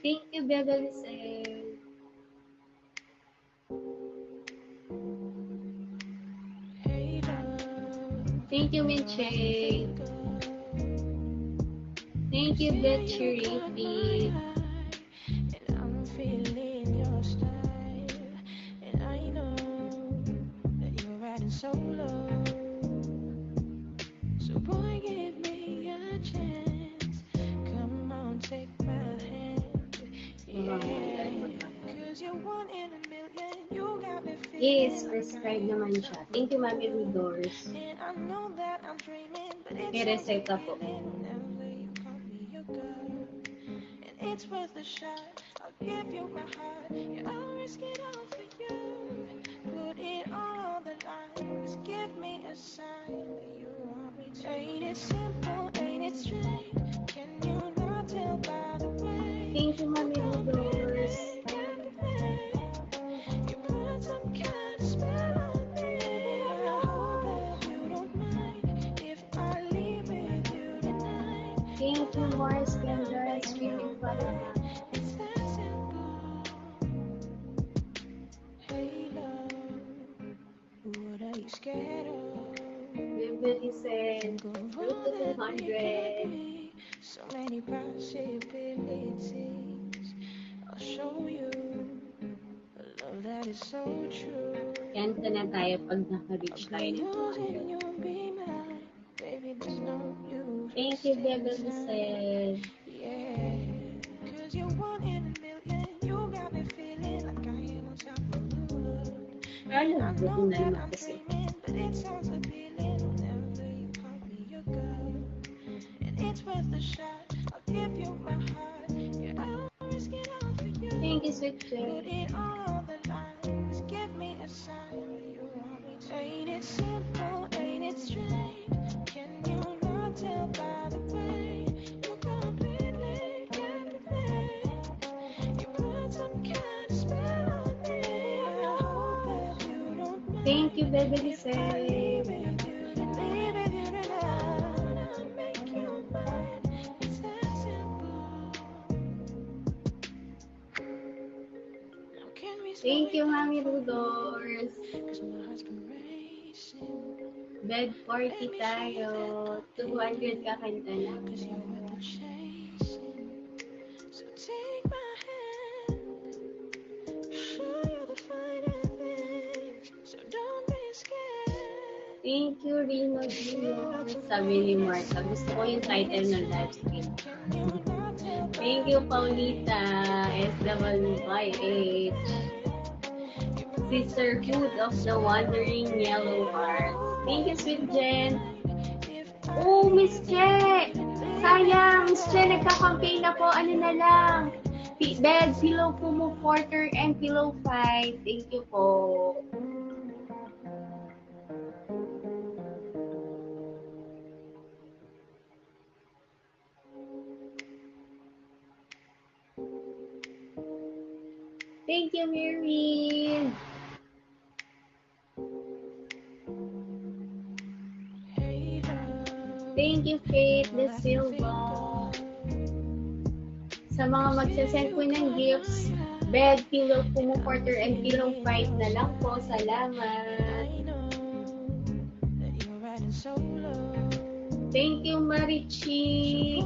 Thank you, Bebe Lisel. Thank you, Minche. Thank you, Betty Riffy. So low, so boy, give me a chance. Come on, take my hand. Yeah, 'cause you're one in a million. You got me feeling. Yes, prescribe naman siya. Thank you, Mami Rudors. And I know that I'm dreaming, but it's May reseta po. whenever you call me your girl. And it's worth a shot. I'll give you my heart. Yeah, I'll risk it all for you. Put it all on the line. Just give me a sign that you want me to. Ain't it simple? Ain't it straight? Can you not tell by the way? Thank you, Mami Rudors. You put some kind of spell on me. I hope that you don't mind if I leave with you tonight. Thank you, Morris Kendra, streaming Father. It's that simple. Hey love, what are you scared of? Bebe Lisel, root to 200. So many possibilities. I'll show you a love that is so true. Kanta na tayo pag naka-reach tayo ng 200. You'll be mine. Baby, there's no use. Thank you, Bebe Lisel. Yeah, 'cause you're one in a million. You got me feeling like I am on top of the world. Ano, I know buto na that naman I'm kasi. dreaming, but it sounds appealing whenever you call me your girl. And it's worth a shot. I'll give you my heart. Yeah, I'll risk it all for you. Thank you, Sweet Put Jay. it all on the line. Just give me a sign that you want me to. Ain't it simple? Ain't it straight? Can you not tell by the way you completely get me? You put some kind of spell on me. I hope that you don't mind. Thank you, Bebe If I Lisel. leave with you tonight, I'll make you mine. It's that simple. How can we slow Thank you, it down Mami for a Rudors. moment? 'Cause my heart's been racing. Bed 40 tayo. 200 kakanta na. 'Cause you're worth the chasing. So take my hand. Show you the finer things. So don't be scared. Thank you, Rino Jr. Sabi ni Martha, gusto ko yung title ng live stream. Thank you, Paulita. SWYH. Sisterhood of the Wandering Yellow Heart. Thank you, Sweet Jen. Oh, Miss Che! Sayang, Miss Che, nagka-campaign na po. Ano na lang? Bed, pillow, kumu, quarter, and pillow fight. Thank you po. Thank you, Mary. Thank you, Faith De Silva. Sa mga magsasend po ng gifts, bed, pillow, kumu, quarter, and pillow fight na lang po. Salamat. Thank you, Marichi.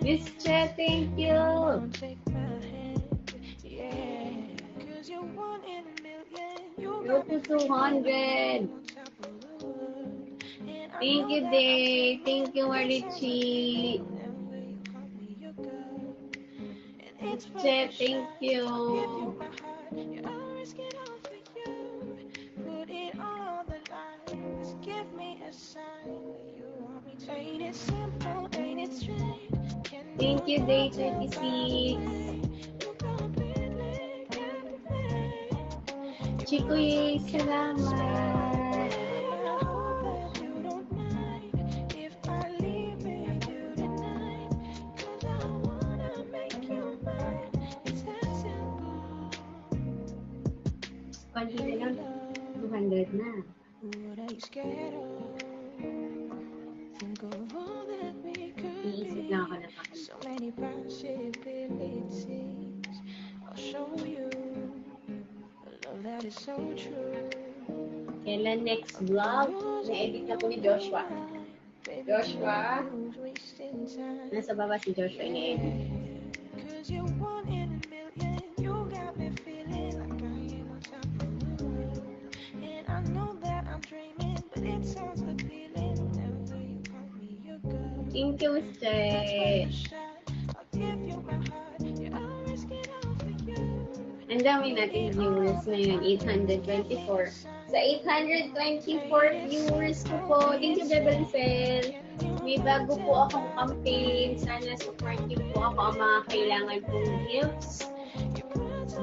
Miss Che, thank you. Go to 200. Thank you, Day. Thank you, Marichi. Miss Che, thank you. Thank you, Day 26. Chikoy, salamat. Konti na lang, 200 na. Iisip lang ako na pakita. possibilities. I'll show you a love that is so true. Kailan next vlog? Na-edit na po ni Joshua. Joshua? Nasa baba si Joshua ni-edit. Cause you're one in a million. You got me feeling like I am on top of the world. And I know that I'm dreaming, but it sounds appealing whenever you call me your girl. Thank you, Mr. I'll give you my heart. Yeah, I'll risk it all for you. Ang dami nating viewers ngayon, 824. Sa 824 viewers ko po, thank you, Bebelcel. May bago po akong campaign. Sana support niyo po ako ang mga kailangan kong gifts.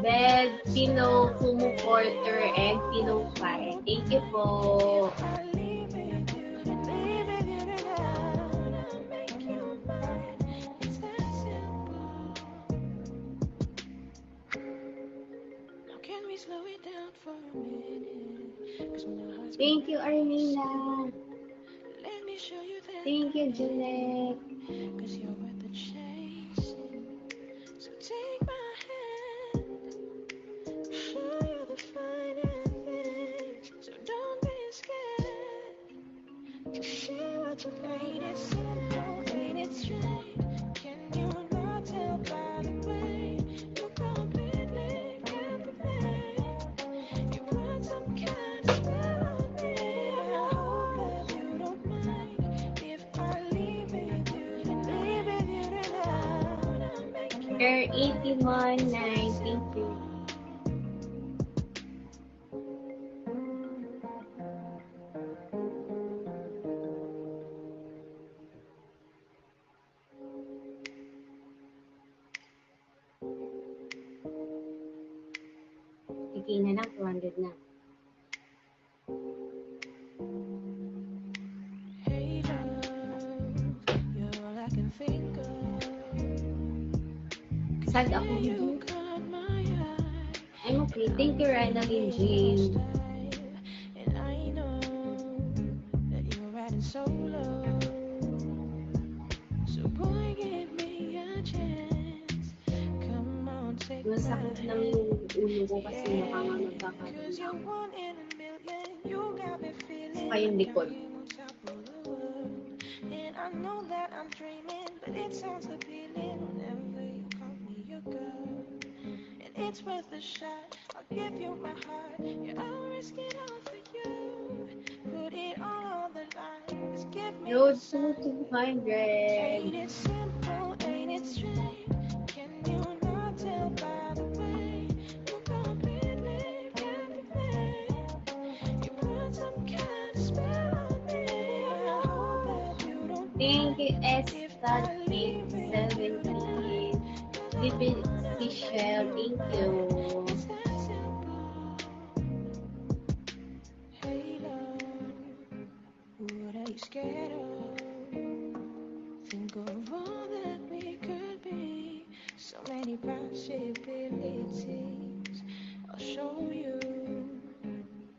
Bed, pillow, Fumu Porter, and pillow fight. Thank you po. Slow it down for a minute, 'cause my heart's Thank you, Armina. let me show you that Thank you, Juliet. 'cause you're worth the chasing. So take my hand, show you the finer things. So don't be scared to share what you made. It's simple, ain't it straight? Can you not tell by the way you completely captivate? You put some kind of spell on me. I hope that you don't mind if I leave with you tonight. I'll make you Air 819, thank you. Sige na lang, 200 na. Hey love, you're all I can think of. Sad ako You hindi. caught my eye. I'm okay. Thank you, Ranalyn Jane. And I know that you're riding solo. So boy, give me a chance. Come on, take my Masakit lang hand. yung ulo ko kasi nakangamag Cause you're one in a million. You got me feeling Saka yung like likod. I am on top of the world. And I know that I'm dreaming, but it sounds appealing whenever you call me your girl. And it's worth a shot. I'll give you my heart. Yeah, I'll risk it all for you. Put it all on the line. Just give me a Road to sign. 200. Ain't it simple? Ain't it straight? Can you not tell by the way you completely captivate? You put some kind of spell on me. I hope that you don't Thank you, mind S. if I leave with you 17. tonight. Living Michelle, thank you. It's that simple. Hey love, what are you scared of? Think of all that we could be. So many possibilities. I'll show you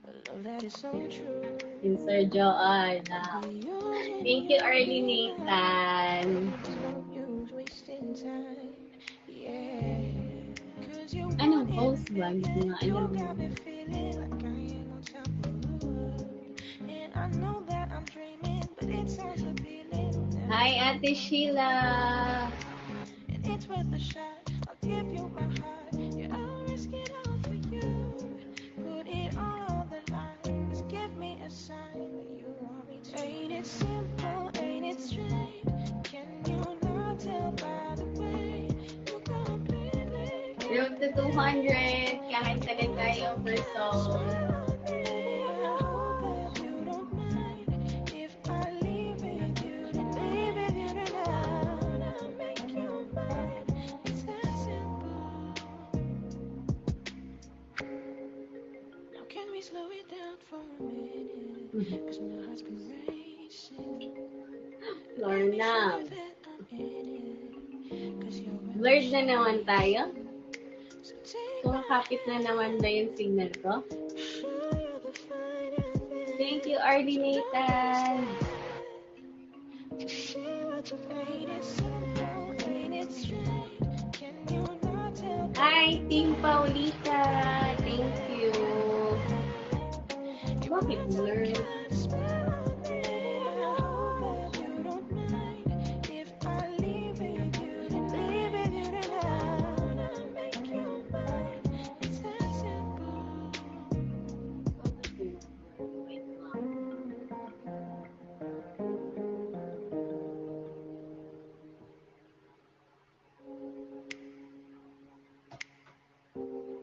a love that is so true. Yung Sir Joanna. Be yours when Thank you, you're Early ready. Nathan. There's no use wasting time. Yeah. 'Cause you're Anong one in post a ba? Hindi ko million. nga You alam. got me feeling like I am on top of the world. And I know that I'm dreaming, but it sounds appealing. Hi, Ate Sheila. And it's worth a shot. I'll give you my heart. Yeah, I'll risk it all for you. Put it all on the line. Just give me a sign when you want me to. Ain't it simple? Ain't it straight? Can you not tell by the way you completely Road to 200. Kahit tagal tayo per song. I hope that you don't mind if I leave with you tonight. I'll make you mine. It's that simple. Now can we slow it down for a minute? 'Cause my heart's been racing. Lorna. That I'm in it. 'Cause you're with Blurred na naman tayo. So take Kumakapit na naman ba yung signal ko? show you the finer things. Thank you, Arlie Nathan. To share what you made, it's simple, ain't it straight? Team Paulita. Thank you. Bakit blur?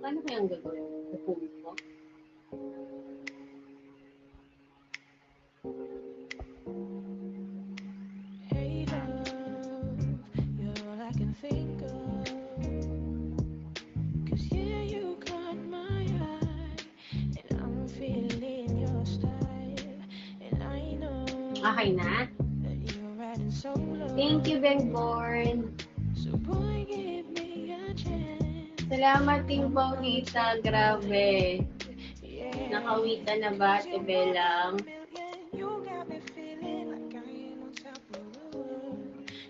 Paano kayang gagawin? Upuin ko? Hey love, you're all I can think of. 'Cause yeah, you caught my eye, and I'm feeling your style. And I know Okay na? that you're riding solo. Thank you, Benborn. So boy, give me a chance. Salamat, Team Paulita. Grabe. Yeah. Nakawita na ba, Ate Belang? You got me feeling like I am on top of the world.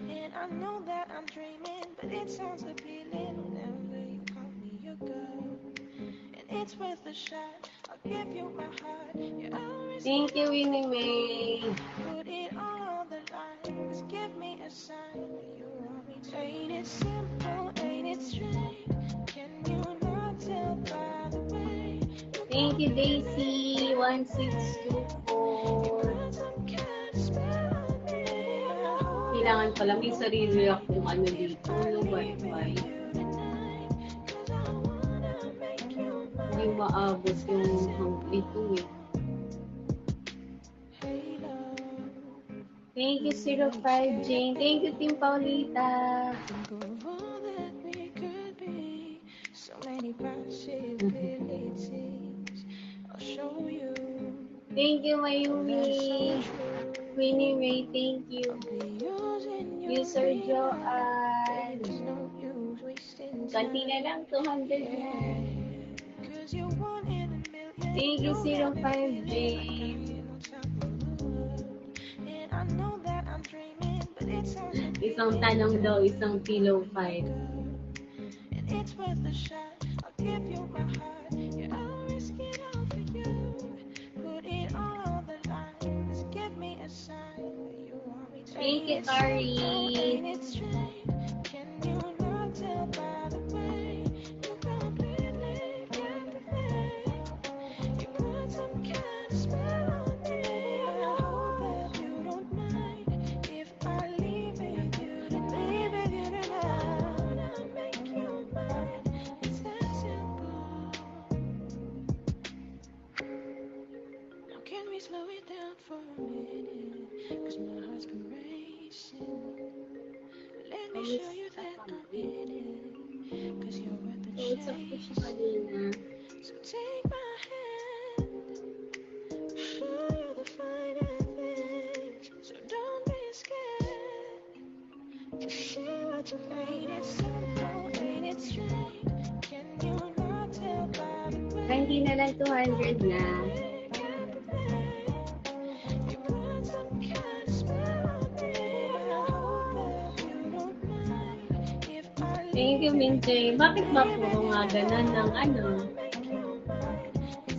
And I know that I'm dreaming, but it sounds appealing whenever you call me your girl. And it's worth a shot. I'll give you my heart. Yeah, I'll risk Thank it you, all Winnie for May. you. Put it all on the line. Just give me a sign that you want me to. Ain't it simple? Ain't it straight? Can you not tell by the way? Thank you, Daisy. 1624. Kailangan pala may sarili akong ano dito, no wifi. Hindi maabot yung ito eh. Thank you, 05 Jane. Thank you, Team Paulita. Think of all that we could be. So many possibilities. I'll show you. Thank you, Mayumi. Winnie May, thank you. I'll be yours and you'll User be mine. Joanne. There's no use wasting Kanti na lang, 200 na. time. 'Cause you're one in a million. Thank you, You got me 05 feeling like Jane. I am on top of the world. And I know that I'm dreaming, but it sounds Isang tanong daw, isang pillow fight. and it's worth a shot. I'll give you my heart. Yeah, I'll risk it all for you. Put it all on the line. Just give me a sign that you want me to. Thank you, Ain't it simple? Kari. Ain't it straight? Can you not tell by the way you completely captivate? You put some kind of spell on me. I hope that you don't mind if I leave with you tonight. I'll make you mine. It's that simple. Now can we slow it down for a minute? 'Cause my heart's been racing. Let me show you that I'm in it. 'Cause you're worth the Kausap ko siya chase. kanina. So take my hand. Show you the finer things. So don't be scared. Just share what you ain't it simple, ain't it straight? Can you not tell by the way? Kanti na lang, 200 na. You put some kind of spell on me. I hope that you don't mind if I Thank you, Minjay. Bakit ba puro nga ganun ng ano?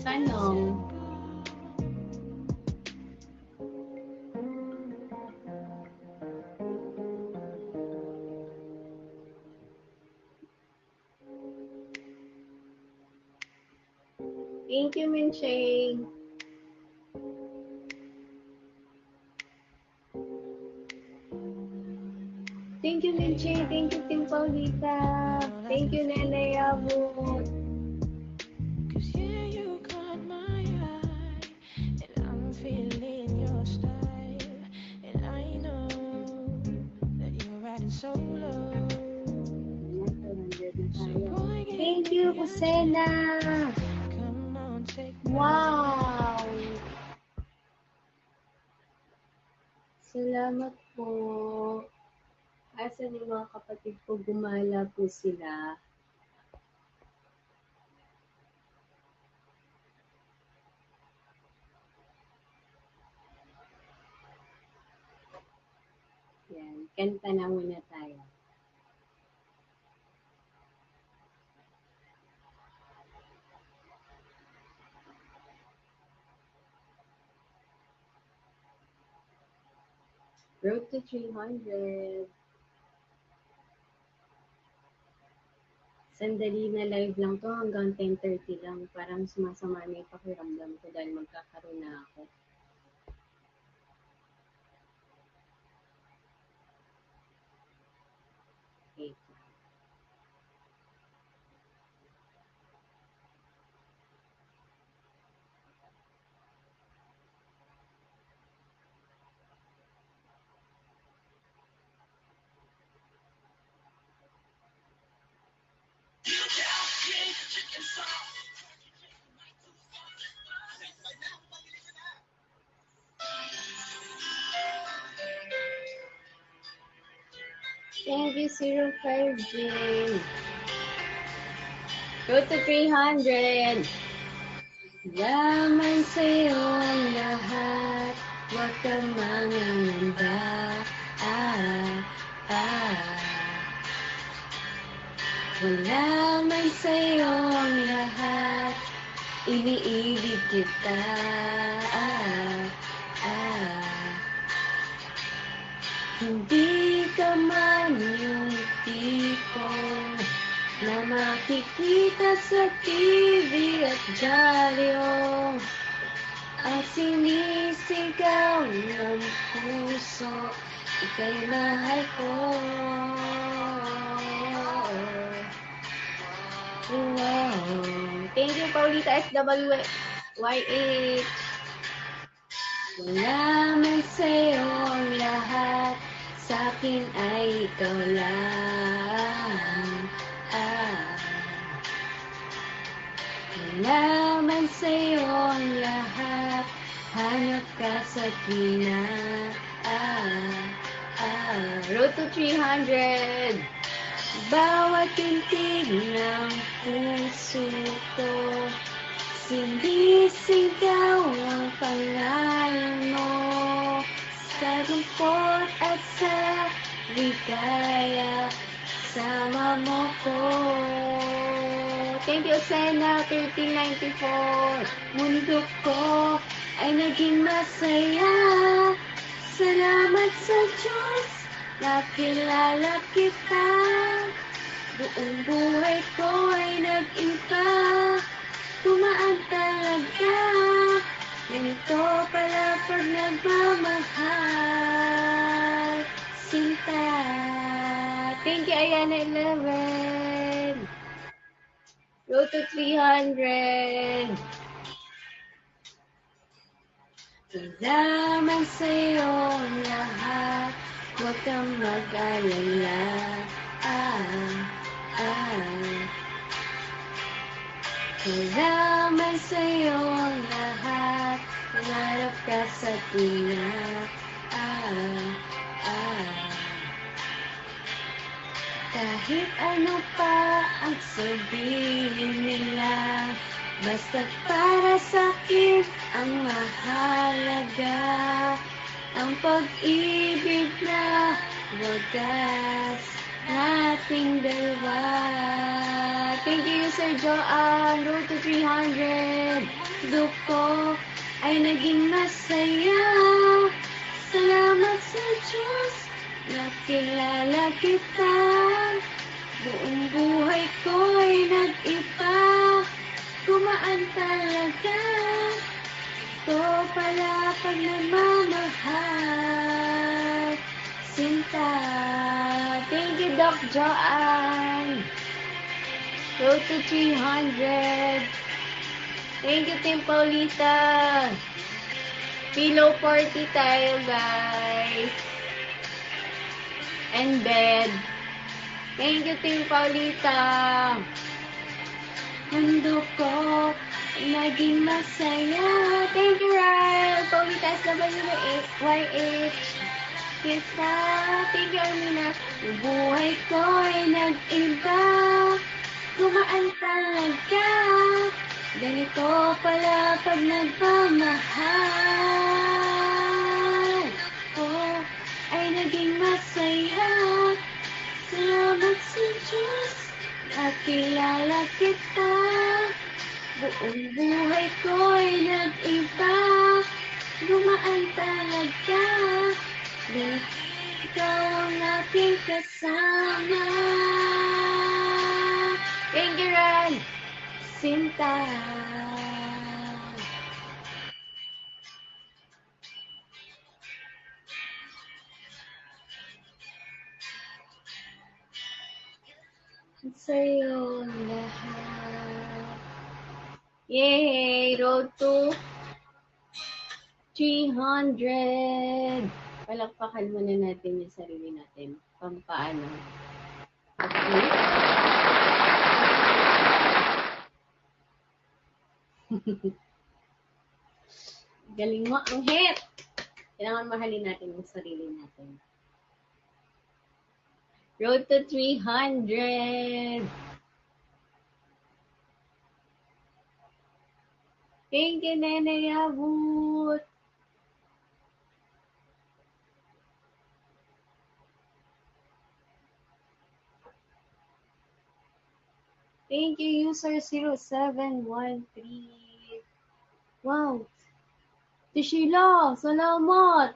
Sanong? Thank you, Minjay. Thank you, Minjay. Thank you, Team Paulita. Thank you, Nene Abot. 'Cause yeah, you caught my eye, and I'm feeling your style, and I know that you're riding solo. So boy, give Thank me you, a Kusena. chance. Come on, take my Wow! Salamat po. Asan yung mga kapatid ko? Gumala po sila. Yan. Kanta na muna tayo. Road to 300. Sandali na live lang to, hanggang 10:30 lang. Parang sumasama na yung pakiramdam ko dahil magkakaroon na ako. Okay. Thank you, 05 Jane. Go to 300. Yaman sa'yo ang lahat, huwag kang mangangamba. Wala man sa'yo ang lahat, iniibig kita. Hindi ka man yung tipo na makikita sa TV at dyaryo, at sinisigaw ng puso, ika'y mahal ko. Wow. Thank you, Paulita SWYH. Wala man sa'yo ang lahat, sa'kin ay ikaw lang. Wala man sa'yo ang lahat, hanap ka sa tuwina. Road to 300. Bawat tintig ng puso ko, sinisigaw ang pangalan mo. Sa lungkot at sa ligaya, sama mo ko. Thank you, Sena, 1394. Mundo ko ay naging masaya. Salamat sa Diyos, nakilala kita. Buong buhay ko ay nag-iba. Tumaan talaga. Ganito pala pag nagmamahal. Sinta. Thank you, Ayana 11. Road to 300. Wala man sa'yo ang lahat, huwag kang mag-alala. Wala man sa'yo ang lahat, nangarap ka sa tuwina. Kahit ano pa ang sabihin nila, basta't para sa'kin ang mahalaga, ang pag-ibig na wagas nating dalawa. Thank you, Sir Joanne. Road to 300. Duko ay naging masaya. Salamat sa Diyos, nakilala kita. Buong buhay ko ay nag-iba. Gumaan talaga. Ito pala pag nagmamahal. Sinta. Thank you, Doc Joanne. Road to 300. Thank you, Team Paulita. Pillow party tayo, guys. And bed. Thank you, Team Paulita. Mundo ko naging masaya. Thank you, Ryle. Paulita SWYH. Kita. Thank you, Armina. Yung buhay ko ay nag-iba. Gumaan talaga. Ganito pala pag nagmamahal. Oh, ay naging masaya. Salamat sa Diyos, nakilala kita. Buong buhay ko ay nag-iba. Gumaan talaga. Please, ikaw ang aking kasama. Thank you, Ran. Sinta. Sa'yo lahat. Yay! Road to 300. Palakpakan muna natin yung sarili natin. Pampaano. Okay. Galing mo, ang hit! Kailangan mahalin natin yung sarili natin. Road to 300. Thank you, Nene Yabut. Thank you, user 0713. Wow. Tishila, salamat.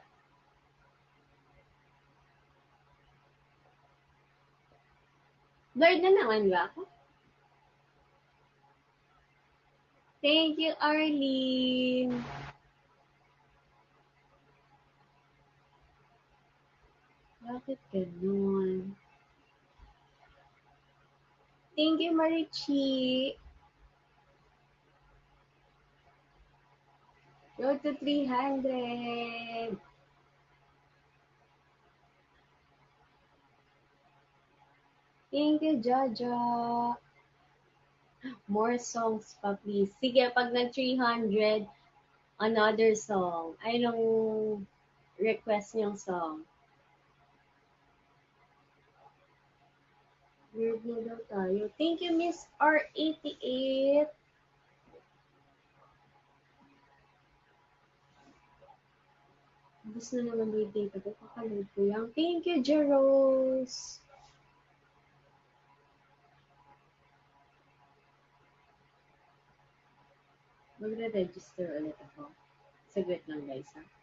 Blurred na naman ba ako? Thank you, Arlene. Bakit ganun? Thank you, Marichi. Go to 300. Thank you, Jaja. More songs pa, please. Sige, pag nag-300, another song. Anong request niyong song? Weird na daw tayo. Thank you, Miss R88. Gusto na naman yung data ko. Kakaload ko lang. Thank you, Jeros. Magre-register ulit ako. Saglit lang, guys, ha?